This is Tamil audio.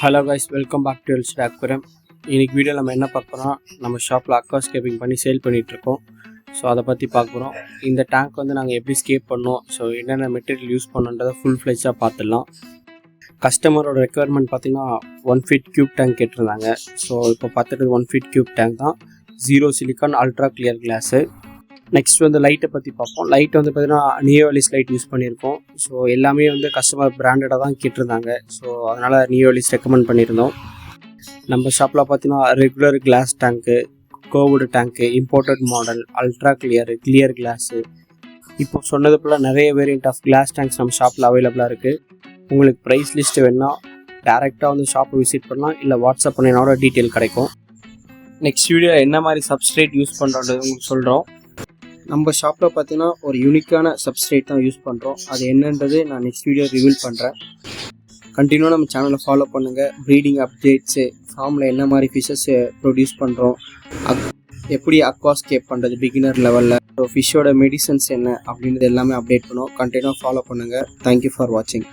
Hello guys, welcome back to Elst aquarium. இன்னைக்கு வீடியோ நம்ம என்ன பார்க்க போகிறோம், நம்ம ஷாப்பில் அக்வாஸ்கேப்பிங் பண்ணி சேல் பண்ணிகிட்ருக்கோம். ஸோ அதை பற்றி பார்க்க போகிறோம். இந்த டேங்க் வந்து நாங்கள் எப்படி ஸ்கேப் பண்ணோம், ஸோ என்னென்ன மெட்டீரியல் யூஸ் பண்ணோன்றதை ஃபுல் ஃப்ளெஜ்டாக பார்த்துடலாம். கஸ்டமரோட ரெக்குயர்மெண்ட் பார்த்திங்கன்னா 1 feet க்யூப் டேங்க் கேட்டிருந்தாங்க. ஸோ இப்போ பார்த்துட்டு 1 feet க்யூப் டேங்க் தான், 0 silicon ultra clear class. Next வந்து லைட்டை பற்றி பார்ப்போம். லைட் வந்து பார்த்திங்கன்னா நியோலிஸ் லைட் யூஸ் பண்ணியிருக்கோம். ஸோ எல்லாமே வந்து கஸ்டமர் பிராண்டடாக தான் கேட்டிருந்தாங்க. ஸோ அதனால் நியோலிஸ் ரெக்கமெண்ட் பண்ணியிருந்தோம். நம்ம ஷாப்பில் பார்த்தீங்கன்னா regular glass tank, gold tank, imported model, ultra clear glass, இப்போ சொன்னது போல் நிறைய வேரியண்ட் ஆஃப் கிளாஸ் டேங்க்ஸ் நம்ம ஷாப்பில் அவைலபிளாக இருக்குது. உங்களுக்கு ப்ரைஸ் லிஸ்ட்டு வேணுன்னா டேரெக்டாக வந்து ஷாப்பை விசிட் பண்ணலாம், இல்லை வாட்ஸ்அப் பண்ணினோட டீட்டெயில் கிடைக்கும். நெக்ஸ்ட் வீடியோ என்ன மாதிரி சப்ஸ்ட்ரேட் யூஸ் பண்ணுறது உங்களுக்கு சொல்கிறோம். நம்ம ஷாப்பில் பார்த்தீங்கன்னா ஒரு யூனிக்கான சப்ஸ்ட்ரேட் தான் யூஸ் பண்ணுறோம். அது என்னன்றது நான் நெக்ஸ்ட் வீடியோ ரிவீல் பண்ணுறேன். கண்டினியூவாக நம்ம சேனலை ஃபாலோ பண்ணுங்கள். ப்ரீடிங் அப்டேட்ஸு, ஃபார்மில் என்ன மாதிரி ஃபிஷ்ஷஸ் ப்ரொடியூஸ் பண்ணுறோம், எப்படி அக்வாஸ்கேப் பண்ணுறது பிகினர் லெவலில், ஸோ ஃபிஷ்ஷோட மெடிசன்ஸ் என்ன அப்படின்றது எல்லாமே அப்டேட் பண்ணுவோம். கண்டினியூவாக ஃபாலோ பண்ணுங்கள். தேங்க்யூ ஃபார் வாட்சிங்.